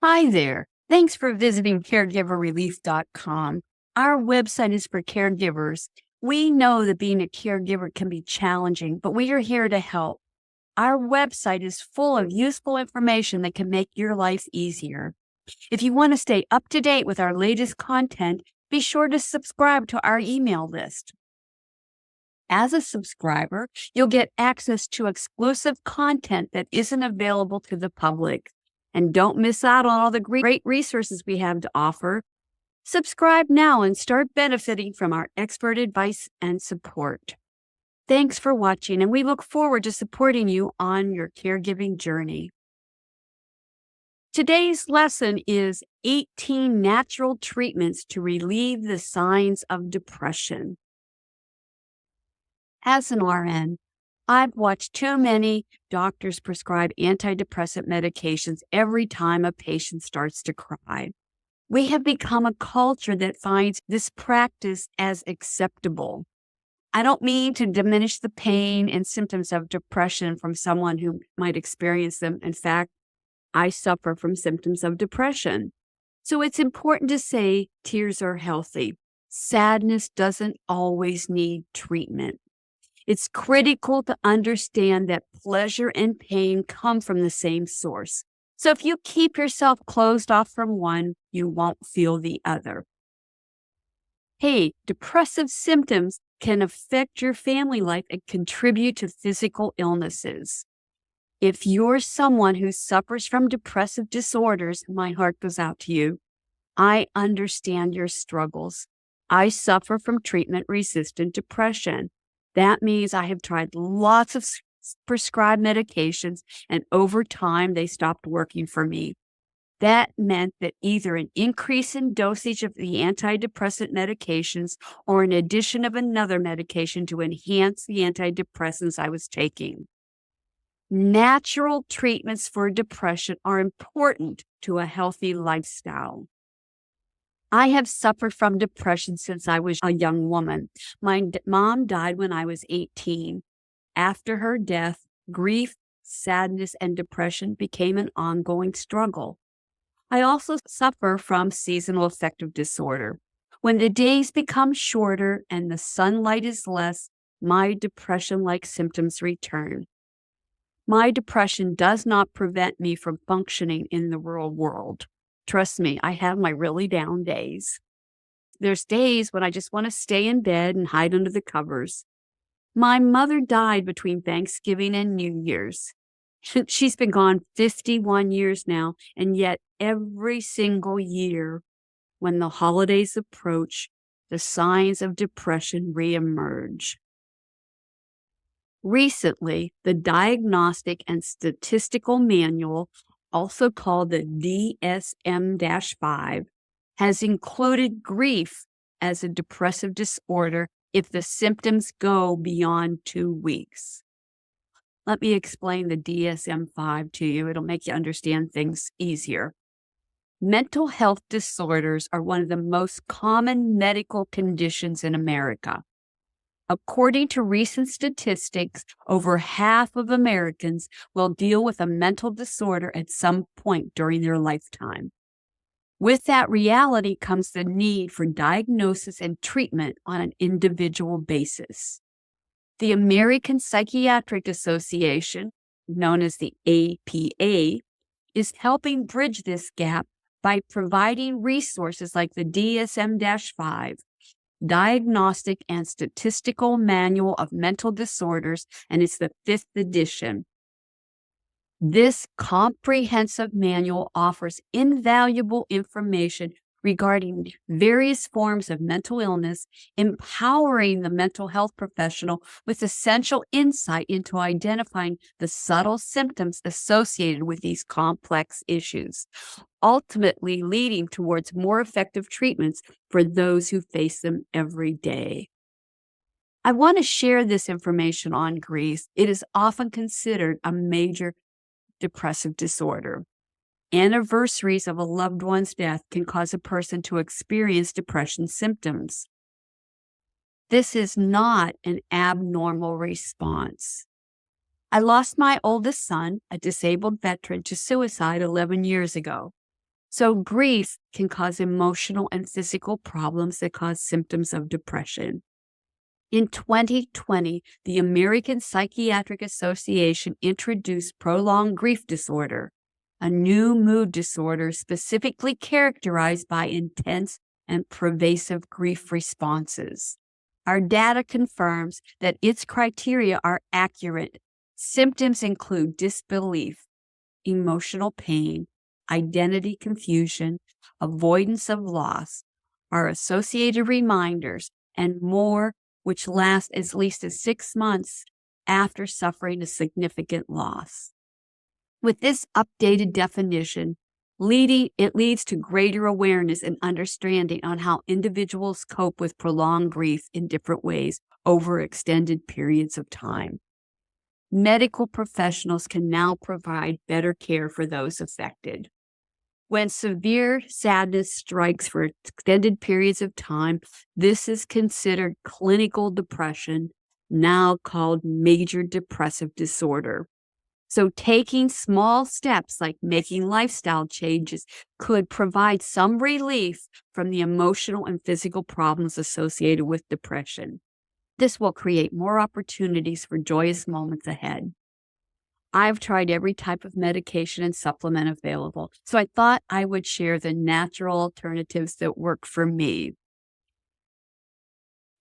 Hi there. Thanks for visiting caregiverrelief.com. Our website is for caregivers. We know that being a caregiver can be challenging, but we are here to help. Our website is full of useful information that can make your life easier. If you want to stay up to date with our latest content, be sure to subscribe to our email list. As a subscriber, you'll get access to exclusive content that isn't available to the public. And don't miss out on all the great resources we have to offer. Subscribe now and start benefiting from our expert advice and support. Thanks for watching, and we look forward to supporting you on your caregiving journey. Today's lesson is 18 natural treatments to relieve the signs of depression. As an RN, I've watched too many doctors prescribe antidepressant medications every time a patient starts to cry. We have become a culture that finds this practice as acceptable. I don't mean to diminish the pain and symptoms of depression from someone who might experience them. In fact, I suffer from symptoms of depression. So it's important to say tears are healthy. Sadness doesn't always need treatment. It's critical to understand that pleasure and pain come from the same source. So if you keep yourself closed off from one, you won't feel the other. Hey, depressive symptoms can affect your family life and contribute to physical illnesses. If you're someone who suffers from depressive disorders, my heart goes out to you. I understand your struggles. I suffer from treatment-resistant depression. That means I have tried lots of prescribed medications, and over time, they stopped working for me. That meant that either an increase in dosage of the antidepressant medications or an addition of another medication to enhance the antidepressants I was taking. Natural treatments for depression are important to a healthy lifestyle. I have suffered from depression since I was a young woman. My mom died when I was 18. After her death, grief, sadness, and depression became an ongoing struggle. I also suffer from seasonal affective disorder. When the days become shorter and the sunlight is less, my depression-like symptoms return. My depression does not prevent me from functioning in the real world. Trust me, I have my really down days. There's days when I just want to stay in bed and hide under the covers. My mother died between Thanksgiving and New Year's. She's been gone 51 years now, and yet every single year when the holidays approach, the signs of depression reemerge. Recently, the Diagnostic and Statistical Manual, also called the DSM-5, has included grief as a depressive disorder if the symptoms go beyond 2 weeks. Let me explain the DSM-5 to you. It'll make you understand things easier. Mental health disorders are one of the most common medical conditions in America. According to recent statistics, over half of Americans will deal with a mental disorder at some point during their lifetime. With that reality comes the need for diagnosis and treatment on an individual basis. The American Psychiatric Association, known as the APA, is helping bridge this gap by providing resources like the DSM-5, Diagnostic and Statistical Manual of Mental Disorders, and it's the 5th edition. This comprehensive manual offers invaluable information regarding various forms of mental illness, empowering the mental health professional with essential insight into identifying the subtle symptoms associated with these complex issues, ultimately leading towards more effective treatments for those who face them every day. I want to share this information on grief. It is often considered a major depressive disorder. Anniversaries of a loved one's death can cause a person to experience depression symptoms. This is not an abnormal response. I lost my oldest son, a disabled veteran, to suicide 11 years ago. So, grief can cause emotional and physical problems that cause symptoms of depression. In 2020, the American Psychiatric Association introduced prolonged grief disorder, a new mood disorder specifically characterized by intense and pervasive grief responses. Our data confirms that its criteria are accurate. Symptoms include disbelief, emotional pain, identity confusion, avoidance of loss, are associated reminders, and more, which last at least 6 months after suffering a significant loss. With this updated definition, it leads to greater awareness and understanding on how individuals cope with prolonged grief in different ways over extended periods of time. Medical professionals can now provide better care for those affected. When severe sadness strikes for extended periods of time, this is considered clinical depression, now called major depressive disorder. So, taking small steps like making lifestyle changes could provide some relief from the emotional and physical problems associated with depression. This will create more opportunities for joyous moments ahead. I've tried every type of medication and supplement available, so I thought I would share the natural alternatives that work for me.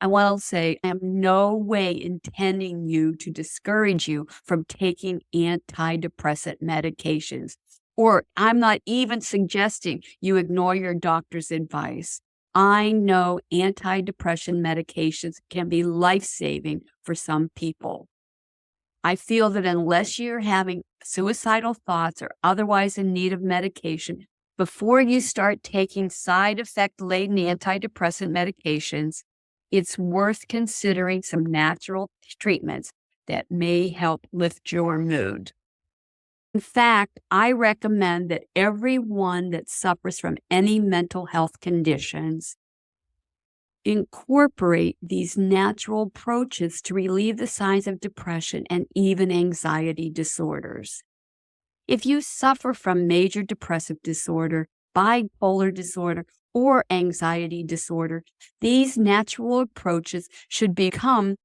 I will say I am no way intending to discourage you from taking antidepressant medications, or I'm not even suggesting you ignore your doctor's advice. I know antidepressant medications can be life-saving for some people. I feel that unless you're having suicidal thoughts or otherwise in need of medication, before you start taking side effect laden antidepressant medications, it's worth considering some natural treatments that may help lift your mood. In fact, I recommend that everyone that suffers from any mental health conditions incorporate these natural approaches to relieve the signs of depression and even anxiety disorders. If you suffer from major depressive disorder, bipolar disorder, or anxiety disorder, these natural approaches should become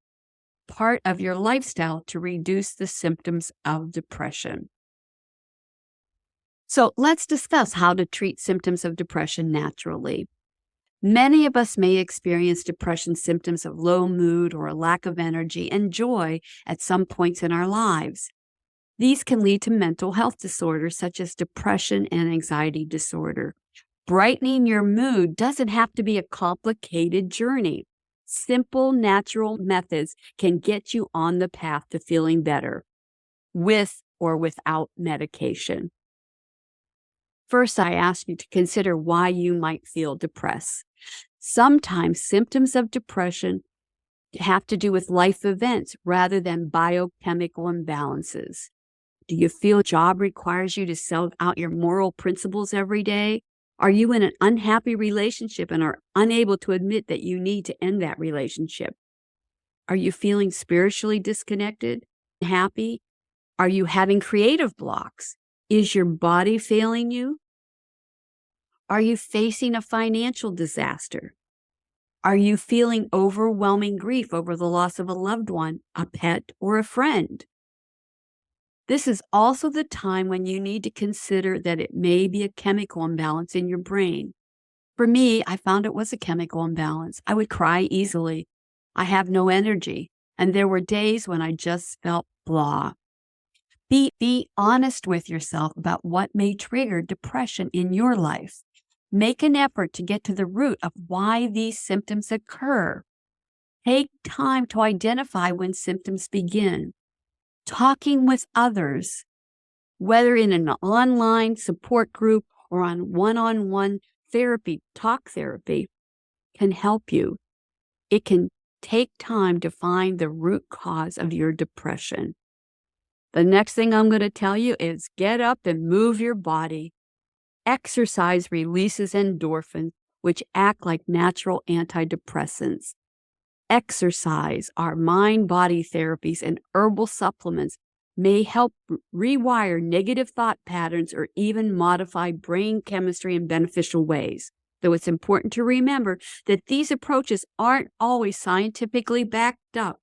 part of your lifestyle to reduce the symptoms of depression. So let's discuss how to treat symptoms of depression naturally. Many of us may experience depression symptoms of low mood or a lack of energy and joy at some points in our lives. These can lead to mental health disorders such as depression and anxiety disorder. Brightening your mood doesn't have to be a complicated journey. Simple, natural methods can get you on the path to feeling better, with or without medication. First, I ask you to consider why you might feel depressed. Sometimes symptoms of depression have to do with life events rather than biochemical imbalances. Do you feel a job requires you to sell out your moral principles every day? Are you in an unhappy relationship and are unable to admit that you need to end that relationship? Are you feeling spiritually disconnected, happy? Are you having creative blocks? Is your body failing you? Are you facing a financial disaster? Are you feeling overwhelming grief over the loss of a loved one, a pet, or a friend? This is also the time when you need to consider that it may be a chemical imbalance in your brain. For me, I found it was a chemical imbalance. I would cry easily. I have no energy. And there were days when I just felt blah. Be honest with yourself about what may trigger depression in your life. Make an effort to get to the root of why these symptoms occur. Take time to identify when symptoms begin. Talking with others, whether in an online support group or on one-on-one therapy, talk therapy, can help you. It can take time to find the root cause of your depression. The next thing I'm going to tell you is get up and move your body. Exercise releases endorphins, which act like natural antidepressants. Exercise, our mind-body therapies, and herbal supplements may help rewire negative thought patterns or even modify brain chemistry in beneficial ways. Though it's important to remember that these approaches aren't always scientifically backed up.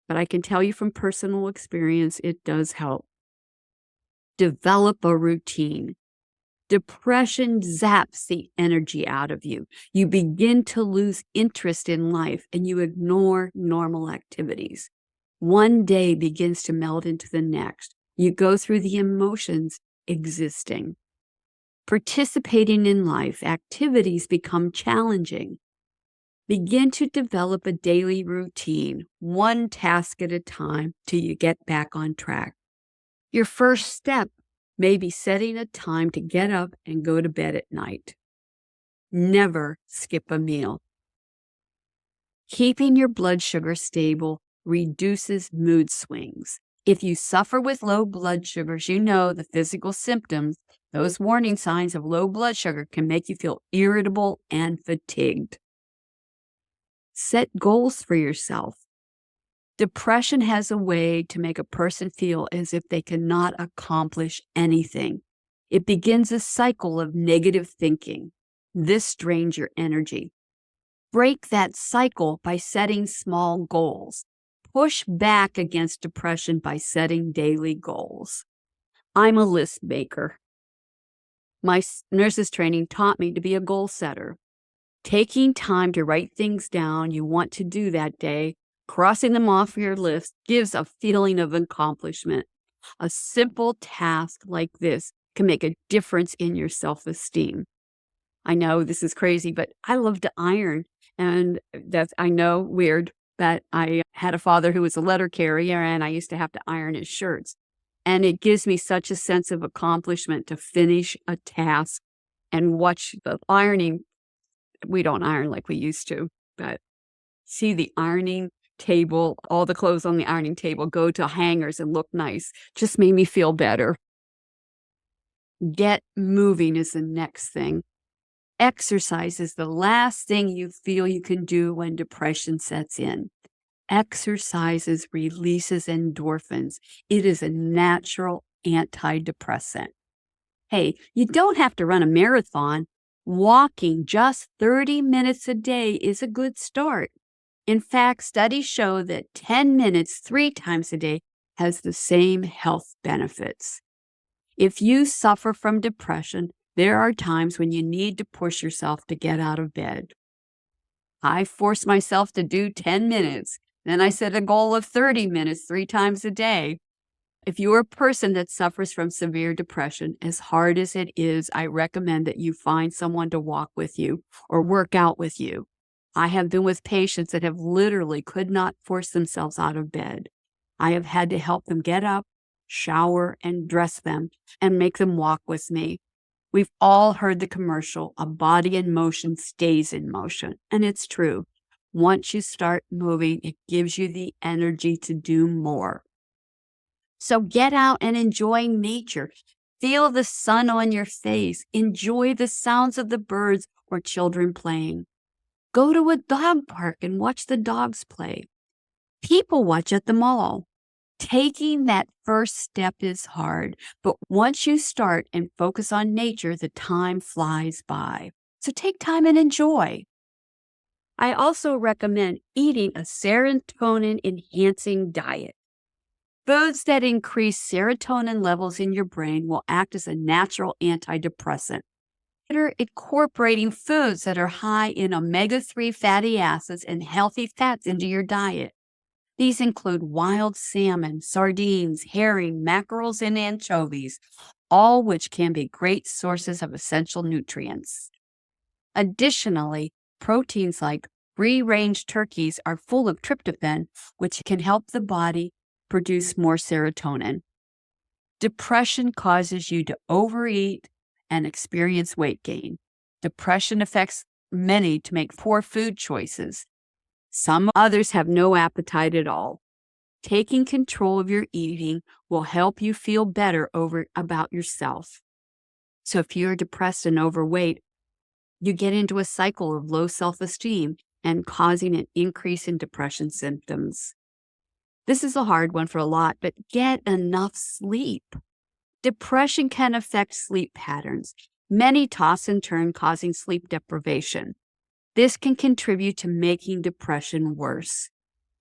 But I can tell you from personal experience, it does help. Develop a routine. Depression zaps the energy out of you. You begin to lose interest in life and you ignore normal activities. One day begins to meld into the next. You go through the emotions existing. Participating in life, activities become challenging. Begin to develop a daily routine, one task at a time, till you get back on track. Your first step may be setting a time to get up and go to bed at night. Never skip a meal. Keeping your blood sugar stable reduces mood swings. If you suffer with low blood sugars, you know the physical symptoms, those warning signs of low blood sugar can make you feel irritable and fatigued. Set goals for yourself. Depression has a way to make a person feel as if they cannot accomplish anything. It begins a cycle of negative thinking. This drains your energy. Break that cycle by setting small goals. Push back against depression by setting daily goals. I'm a list maker. My nurse's training taught me to be a goal setter. Taking time to write things down you want to do that day, crossing them off your list, gives a feeling of accomplishment. A simple task like this can make a difference in your self-esteem. I know this is crazy, but I love to iron. And that's, I know, weird, but I had a father who was a letter carrier and I used to have to iron his shirts. And it gives me such a sense of accomplishment to finish a task and watch the ironing. We don't iron like we used to, but see the ironing table, all the clothes on the ironing table go to hangers and look nice. Just made me feel better. Get moving is the next thing. Exercise is the last thing you feel you can do when depression sets in. Exercises releases endorphins. It is a natural antidepressant. Hey, you don't have to run a marathon. Walking just 30 minutes a day is a good start. In fact, studies show that 10 minutes 3 times a day has the same health benefits. If you suffer from depression, there are times when you need to push yourself to get out of bed. I force myself to do 10 minutes. Then I set a goal of 30 minutes 3 times a day. If you're a person that suffers from severe depression, as hard as it is, I recommend that you find someone to walk with you or work out with you. I have been with patients that have literally could not force themselves out of bed. I have had to help them get up, shower, and dress them, and make them walk with me. We've all heard the commercial, a body in motion stays in motion, and it's true. Once you start moving, it gives you the energy to do more. So get out and enjoy nature. Feel the sun on your face. Enjoy the sounds of the birds or children playing. Go to a dog park and watch the dogs play. People watch at the mall. Taking that first step is hard, but once you start and focus on nature, the time flies by. So take time and enjoy. I also recommend eating a serotonin-enhancing diet. Foods that increase serotonin levels in your brain will act as a natural antidepressant. Consider incorporating foods that are high in omega-3 fatty acids and healthy fats into your diet. These include wild salmon, sardines, herring, mackerels, and anchovies, all which can be great sources of essential nutrients. Additionally, proteins like free-range turkeys are full of tryptophan, which can help the body produce more serotonin. Depression causes you to overeat and experience weight gain. Depression affects many to make poor food choices. Some others have no appetite at all. Taking control of your eating will help you feel better about yourself. So if you're depressed and overweight, you get into a cycle of low self-esteem and causing an increase in depression symptoms. This is a hard one for a lot, but get enough sleep. Depression can affect sleep patterns. Many toss and turn, causing sleep deprivation. This can contribute to making depression worse.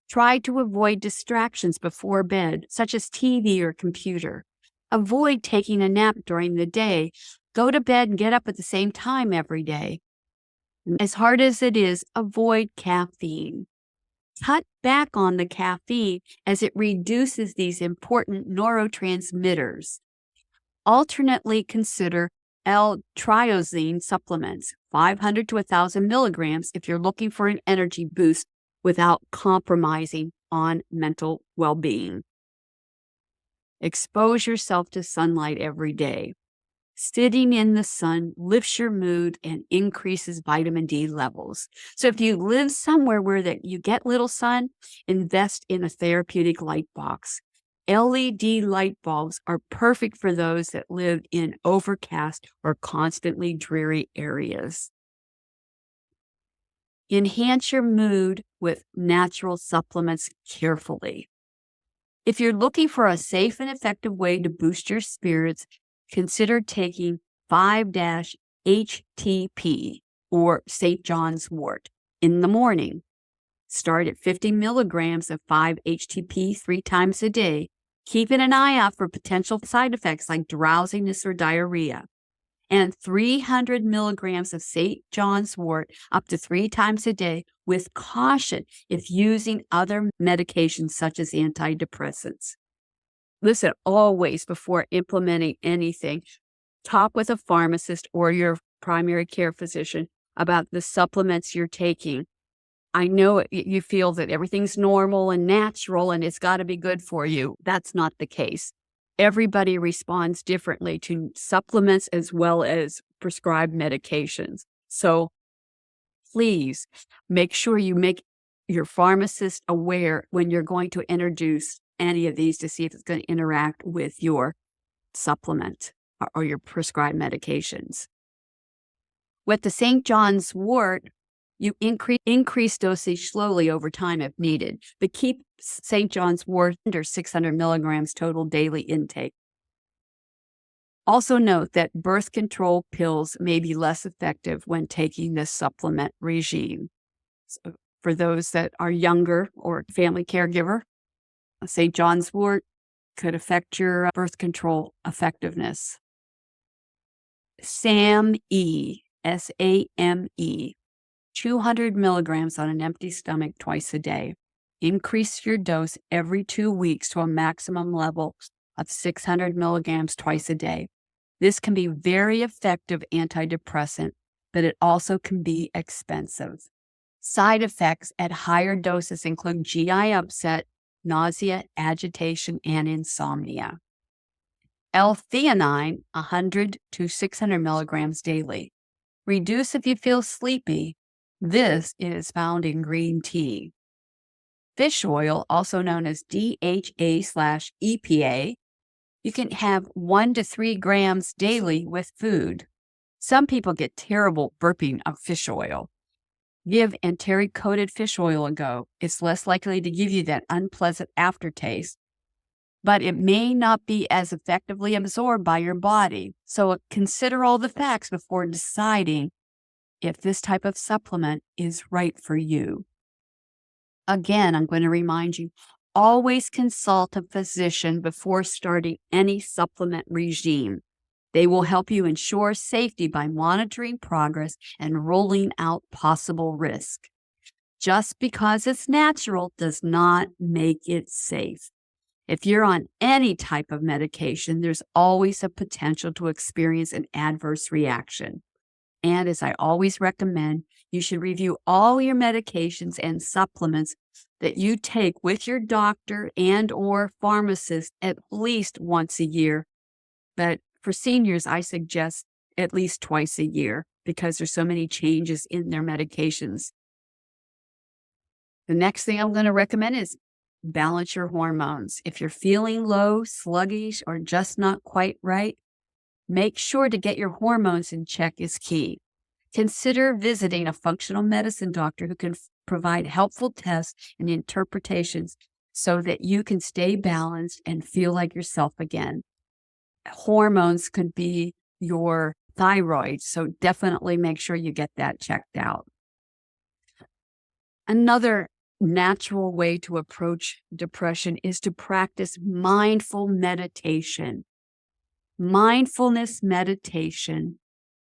Try to avoid distractions before bed, such as TV or computer. Avoid taking a nap during the day. Go to bed and get up at the same time every day. As hard as it is, avoid caffeine. Cut back on the caffeine as it reduces these important neurotransmitters. Alternately, consider L-triosine supplements, 500 to 1,000 milligrams if you're looking for an energy boost without compromising on mental well-being. Expose yourself to sunlight every day. Sitting in the sun lifts your mood and increases vitamin D levels. So if you live somewhere where you get little sun, invest in a therapeutic light box. LED light bulbs are perfect for those that live in overcast or constantly dreary areas. Enhance your mood with natural supplements carefully. If you're looking for a safe and effective way to boost your spirits, consider taking 5-HTP or St. John's wort in the morning. Start at 50 milligrams of 5-HTP 3 times a day, keeping an eye out for potential side effects like drowsiness or diarrhea. And 300 milligrams of St. John's wort up to 3 times a day with caution if using other medications such as antidepressants. Listen, always before implementing anything, talk with a pharmacist or your primary care physician about the supplements you're taking. I know you feel that everything's normal and natural and it's got to be good for you. That's not the case. Everybody responds differently to supplements as well as prescribed medications. So please make sure you make your pharmacist aware when you're going to introduce any of these to see if it's going to interact with your supplement or your prescribed medications. With the St. John's wort, you increase dosage slowly over time if needed, but keep St. John's wort under 600 milligrams total daily intake. Also note that birth control pills may be less effective when taking this supplement regime. So for those that are younger or family caregiver, St. John's wort could affect your birth control effectiveness. SAMe, SAMe, 200 milligrams on an empty stomach twice a day. Increase your dose every 2 weeks to a maximum level of 600 milligrams twice a day. This can be very effective antidepressant, but it also can be expensive. Side effects at higher doses include GI upset, nausea, agitation, and insomnia. L-theanine, 100 to 600 milligrams daily. Reduce if you feel sleepy. This is found in green tea. Fish oil, also known as DHA/EPA, you can have 1 to 3 grams daily with food. Some people get terrible burping of fish oil. Give enteric-coated fish oil a go. It's less likely to give you that unpleasant aftertaste, but it may not be as effectively absorbed by your body. So consider all the facts before deciding if this type of supplement is right for you. Again, I'm going to remind you, always consult a physician before starting any supplement regime. They will help you ensure safety by monitoring progress and ruling out possible risk. Just because it's natural does not make it safe. If you're on any type of medication, there's always a potential to experience an adverse reaction. And as I always recommend, you should review all your medications and supplements that you take with your doctor and/or pharmacist at least once a year. But for seniors, I suggest at least twice a year because there's so many changes in their medications. The next thing I'm going to recommend is balance your hormones. If you're feeling low, sluggish, or just not quite right, make sure to get your hormones in check is key. Consider visiting a functional medicine doctor who can provide helpful tests and interpretations so that you can stay balanced and feel like yourself again. Hormones could be your thyroid, so definitely make sure you get that checked out. Another natural way to approach depression is to practice mindful meditation. Mindfulness meditation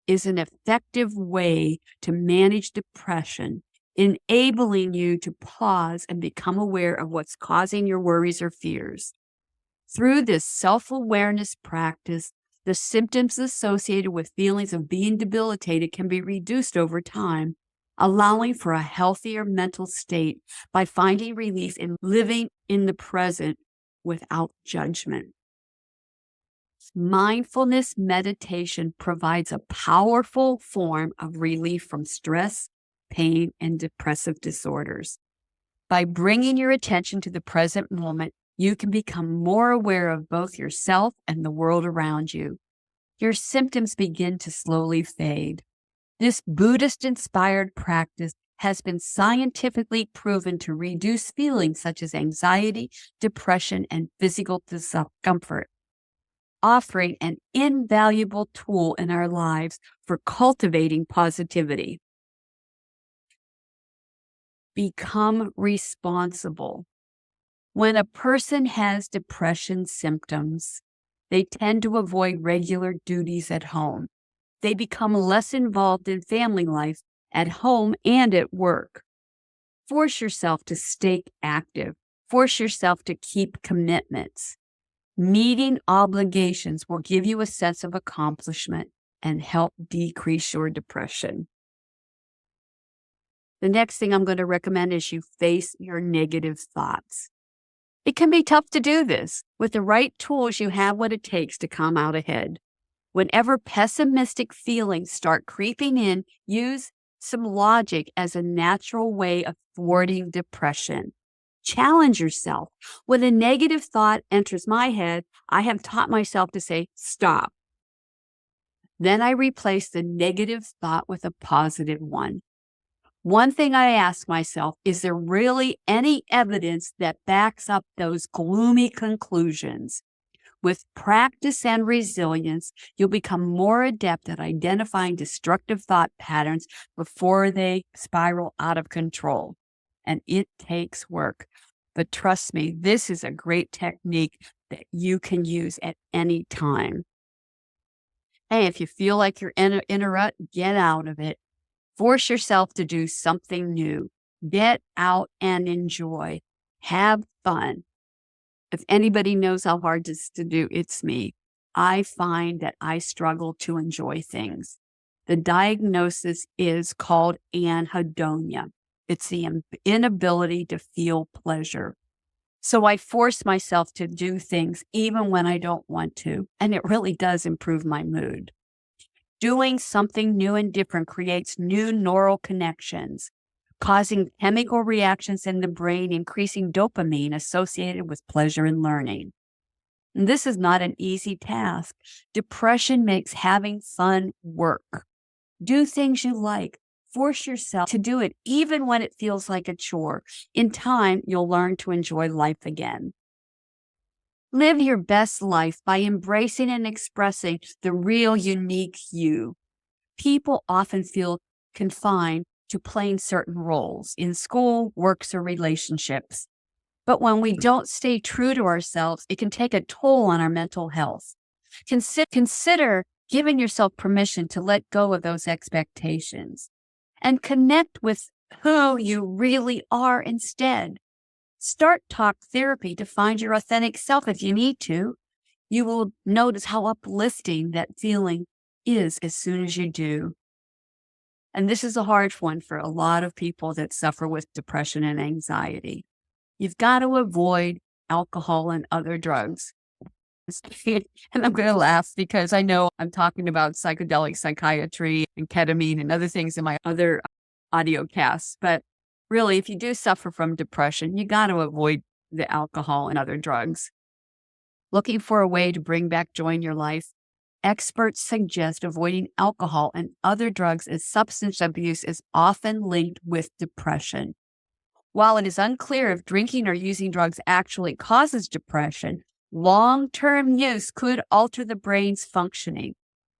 is an effective way to manage depression, enabling you to pause and become aware of what's causing your worries or fears. Through this self-awareness practice, the symptoms associated with feelings of being debilitated can be reduced over time, allowing for a healthier mental state by finding relief in living in the present without judgment. Mindfulness meditation provides a powerful form of relief from stress, pain, and depressive disorders. By bringing your attention to the present moment, you can become more aware of both yourself and the world around you. Your symptoms begin to slowly fade. This Buddhist-inspired practice has been scientifically proven to reduce feelings such as anxiety, depression, and physical discomfort, offering an invaluable tool in our lives for cultivating positivity. Become responsible. When a person has depression symptoms, they tend to avoid regular duties at home. They become less involved in family life at home and at work. Force yourself to stay active. Force yourself to keep commitments. Meeting obligations will give you a sense of accomplishment and help decrease your depression. The next thing I'm going to recommend is you face your negative thoughts. It can be tough to do this. With the right tools, you have what it takes to come out ahead. Whenever pessimistic feelings start creeping in, use some logic as a natural way of thwarting depression. Challenge yourself. When a negative thought enters my head, I have taught myself to say, stop. Then I replace the negative thought with a positive one. One thing I ask myself, is there really any evidence that backs up those gloomy conclusions? With practice and resilience, you'll become more adept at identifying destructive thought patterns before they spiral out of control. And it takes work. But trust me, this is a great technique that you can use at any time. Hey, if you feel like you're in a rut, get out of it. Force yourself to do something new. Get out and enjoy. Have fun. If anybody knows how hard this is to do, it's me. I find that I struggle to enjoy things. The diagnosis is called anhedonia. It's the inability to feel pleasure. So I force myself to do things even when I don't want to, and it really does improve my mood. Doing something new and different creates new neural connections, causing chemical reactions in the brain, increasing dopamine associated with pleasure and learning. And this is not an easy task. Depression makes having fun work. Do things you like. Force yourself to do it, even when it feels like a chore. In time, you'll learn to enjoy life again. Live your best life by embracing and expressing the real, unique you. People often feel confined to playing certain roles in school, works, or relationships. But when we don't stay true to ourselves, it can take a toll on our mental health. Consider giving yourself permission to let go of those expectations and connect with who you really are instead. Start talk therapy to find your authentic self if you need to. You will notice how uplifting that feeling is as soon as you do. And this is a hard one for a lot of people that suffer with depression and anxiety. You've got to avoid alcohol and other drugs. And I'm going to laugh because I know I'm talking about psychedelic psychiatry and ketamine and other things in my other audio casts. But really, if you do suffer from depression, you got to avoid the alcohol and other drugs. Looking for a way to bring back joy in your life? Experts suggest avoiding alcohol and other drugs as substance abuse is often linked with depression. While it is unclear if drinking or using drugs actually causes depression, long-term use could alter the brain's functioning,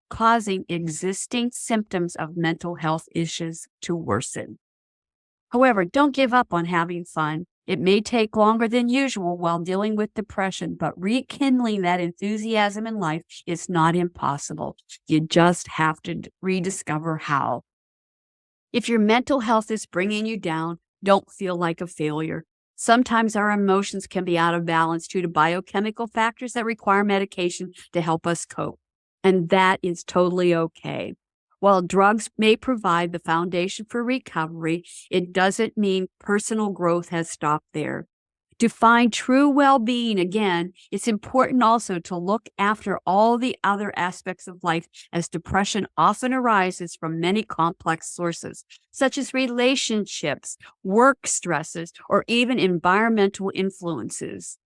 causing existing symptoms of mental health issues to worsen. However, don't give up on having fun. It may take longer than usual while dealing with depression, but rekindling that enthusiasm in life is not impossible. You just have to rediscover how. If your mental health is bringing you down, don't feel like a failure. Sometimes our emotions can be out of balance due to biochemical factors that require medication to help us cope. And that is totally okay. While drugs may provide the foundation for recovery, it doesn't mean personal growth has stopped there. To find true well-being, again, it's important also to look after all the other aspects of life, as depression often arises from many complex sources, such as relationships, work stresses, or even environmental influences.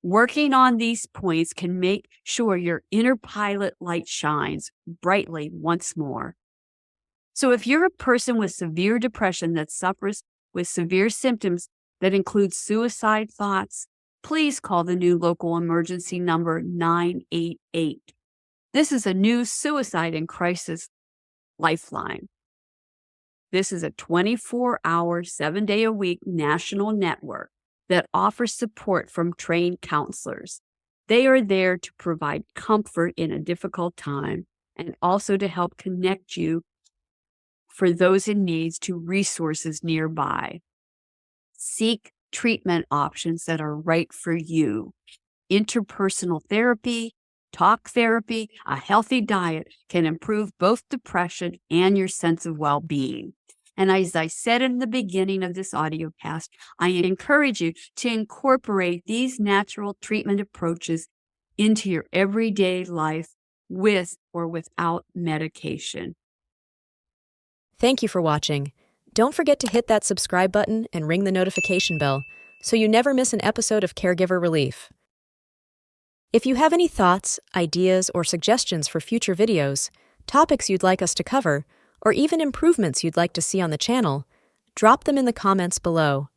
Working on these points can make sure your inner pilot light shines brightly once more. So if you're a person with severe depression that suffers with severe symptoms that include suicide thoughts, please call the new local emergency number 988. This is a new suicide and crisis lifeline. This is a 24-hour, 7-day-a-week national network that offers support from trained counselors. They are there to provide comfort in a difficult time and also to help connect you for those in need to resources nearby. Seek treatment options that are right for you. Interpersonal therapy, talk therapy, a healthy diet can improve both depression and your sense of well-being. And as I said in the beginning of this audio cast, I encourage you to incorporate these natural treatment approaches into your everyday life with or without medication. Thank you for watching. Don't forget to hit that subscribe button and ring the notification bell so you never miss an episode of Caregiver Relief. If you have any thoughts, ideas, or suggestions for future videos, topics you'd like us to cover, or even improvements you'd like to see on the channel, drop them in the comments below.